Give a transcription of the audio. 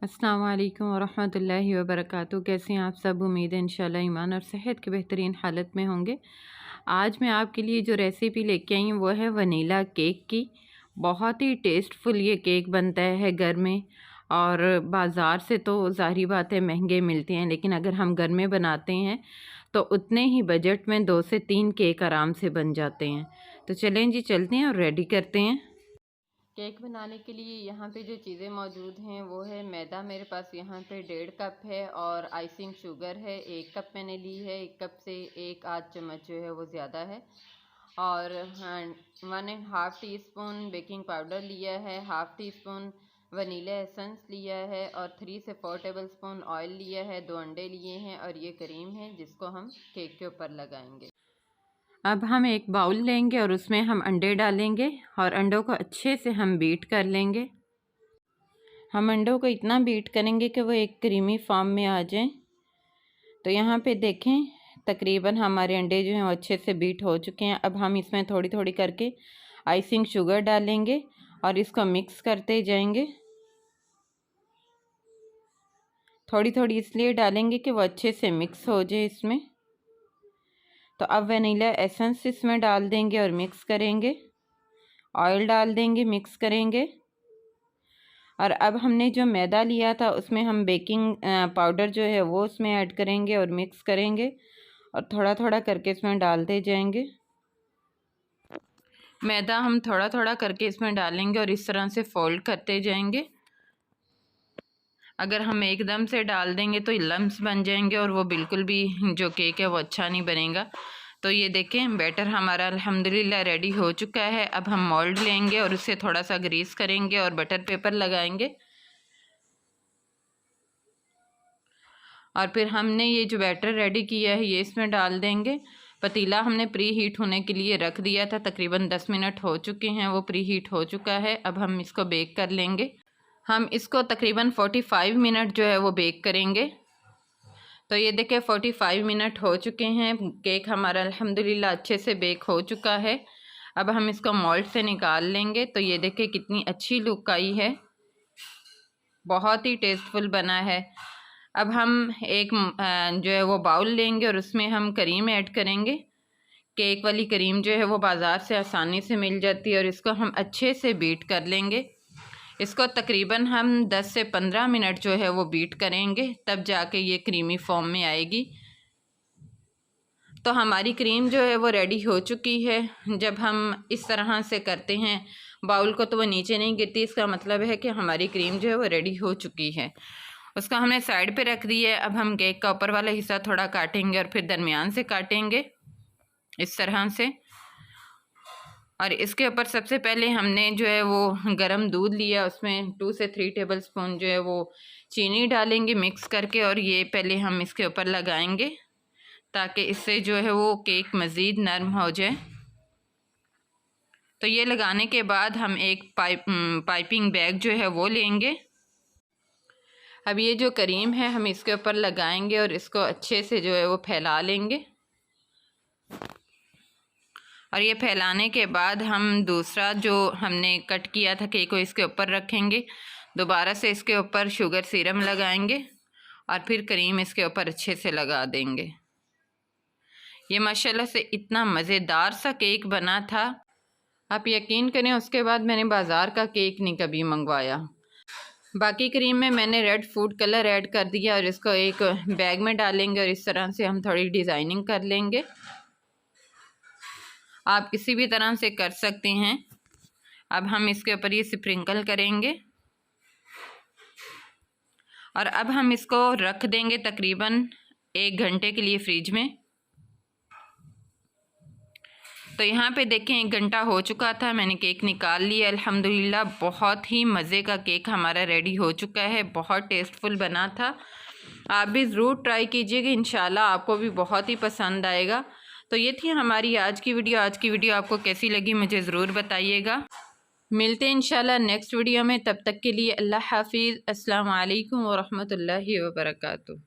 अस्सलाम वालेकुम वरहमतुल्लाहि वबरकातुहू। कैसे हैं आप सब? उम्मीद है इंशाल्लाह ईमान और सेहत के बेहतरीन हालत में होंगे। आज मैं आपके लिए जो रेसिपी लेके आई हूँ वो है वनीला केक की। बहुत ही टेस्टफुल ये केक बनता है घर में, और बाज़ार से तो ज़ाहिर बात है महंगे मिलते हैं, लेकिन अगर हम घर में बनाते हैं तो उतने ही बजट में 2 से 3 केक आराम से बन जाते हैं। तो चलें जी, चलते हैं और रेडी करते हैं। केक बनाने के लिए यहाँ पे जो चीज़ें मौजूद हैं वो है मैदा, मेरे पास यहाँ पे 1.5 कप है, और आइसिंग शुगर है 1 कप मैंने ली है। 1 कप से 1 आध चम्मच जो है वो ज़्यादा है। और 1.5 टीस्पून बेकिंग पाउडर लिया है, 1/2 टीस्पून वनीला एसेंस लिया है, और 3 से 4 टेबलस्पून ऑयल लिया है। 2 अंडे लिए हैं, और ये क्रीम है जिसको हम केक के ऊपर लगाएंगे। अब हम एक बाउल लेंगे और उसमें हम अंडे डालेंगे, और अंडों को अच्छे से हम बीट कर लेंगे। हम अंडों को इतना बीट करेंगे कि वो एक क्रीमी फॉर्म में आ जाएं। तो यहाँ पे देखें, तकरीबन हमारे अंडे जो हैं वो अच्छे से बीट हो चुके हैं। अब हम इसमें थोड़ी थोड़ी करके आइसिंग शुगर डालेंगे और इसको मिक्स करते जाएंगे। थोड़ी थोड़ी इसलिए डालेंगे कि वो अच्छे से मिक्स हो जाए इसमें। तो अब वनीला एसेंस इसमें डाल देंगे और मिक्स करेंगे। ऑयल डाल देंगे, मिक्स करेंगे। और अब हमने जो मैदा लिया था उसमें हम बेकिंग पाउडर जो है वो उसमें ऐड करेंगे और मिक्स करेंगे, और थोड़ा थोड़ा करके इसमें डालते जाएंगे। मैदा हम थोड़ा थोड़ा करके इसमें डालेंगे और इस तरह से फोल्ड करते जाएंगे। अगर हम एकदम से डाल देंगे तो लम्स बन जाएंगे और वो बिल्कुल भी जो केक है वो अच्छा नहीं बनेगा। तो ये देखें, बैटर हमारा अल्हम्दुलिल्लाह रेडी हो चुका है। अब हम मोल्ड लेंगे और उससे थोड़ा सा ग्रीस करेंगे और बटर पेपर लगाएंगे, और फिर हमने ये जो बैटर रेडी किया है ये इसमें डाल देंगे। पतीला हमने प्री हीट होने के लिए रख दिया था, तकरीबन 10 मिनट हो चुके हैं, वो प्री हीट हो चुका है। अब हम इसको बेक कर लेंगे। हम इसको तकरीबन 45 मिनट जो है वो बेक करेंगे। तो ये देखिए 45 मिनट हो चुके हैं। केक हमारा अल्हम्दुलिल्लाह अच्छे से बेक हो चुका है। अब हम इसको मोल्ड से निकाल लेंगे। तो ये देखिए कितनी अच्छी लुक आई है, बहुत ही टेस्टफुल बना है। अब हम एक जो है वो बाउल लेंगे और उसमें हम क्रीम ऐड करेंगे। केक वाली क्रीम जो है वो बाज़ार से आसानी से मिल जाती है, और इसको हम अच्छे से बीट कर लेंगे। इसको तकरीबन हम 10 से 15 मिनट जो है वो बीट करेंगे, तब जाके ये क्रीमी फॉर्म में आएगी। तो हमारी क्रीम जो है वो रेडी हो चुकी है। जब हम इस तरह से करते हैं बाउल को तो वो नीचे नहीं गिरती, इसका मतलब है कि हमारी क्रीम जो है वो रेडी हो चुकी है। उसको हमने साइड पे रख दी है। अब हम केक का ऊपर वाला हिस्सा थोड़ा काटेंगे और फिर दरमियान से काटेंगे इस तरह से। और इसके ऊपर सबसे पहले हमने जो है वो गरम दूध लिया, उसमें 2 से 3 टेबलस्पून जो है वो चीनी डालेंगे मिक्स करके, और ये पहले हम इसके ऊपर लगाएंगे ताकि इससे जो है वो केक मज़ीद नरम हो जाए। तो ये लगाने के बाद हम एक पाइपिंग बैग जो है वो लेंगे। अब ये जो क्रीम है हम इसके ऊपर लगाएंगे और इसको अच्छे से जो है वो फैला लेंगे। और ये फैलाने के बाद हम दूसरा जो हमने कट किया था केक को इसके ऊपर रखेंगे। दोबारा से इसके ऊपर शुगर सिरम लगाएंगे और फिर क्रीम इसके ऊपर अच्छे से लगा देंगे। ये माशाल्लाह से इतना मज़ेदार सा केक बना था, आप यकीन करें उसके बाद मैंने बाज़ार का केक नहीं कभी मंगवाया। बाकी क्रीम में मैंने रेड फूड कलर ऐड कर दिया, और इसको एक बैग में डालेंगे और इस तरह से हम थोड़ी डिज़ाइनिंग कर लेंगे। आप किसी भी तरह से कर सकते हैं। अब हम इसके ऊपर ये स्प्रिंकल करेंगे, और अब हम इसको रख देंगे तकरीबन 1 घंटे के लिए फ्रिज में। तो यहाँ पे देखें 1 घंटा हो चुका था, मैंने केक निकाल लिया। अल्हम्दुलिल्लाह बहुत ही मज़े का केक हमारा रेडी हो चुका है, बहुत टेस्टफुल बना था। आप भी ज़रूर ट्राई कीजिएगा, इंशाल्लाह आपको भी बहुत ही पसंद आएगा। तो ये थी हमारी आज की वीडियो। आज की वीडियो आपको कैसी लगी मुझे ज़रूर बताइएगा। मिलते हैं इंशाल्लाह नेक्स्ट वीडियो में, तब तक के लिए अल्लाह हाफिज़। अस्सलाम वालेकुम वरहमतुल्लाहि वबरकातुहू।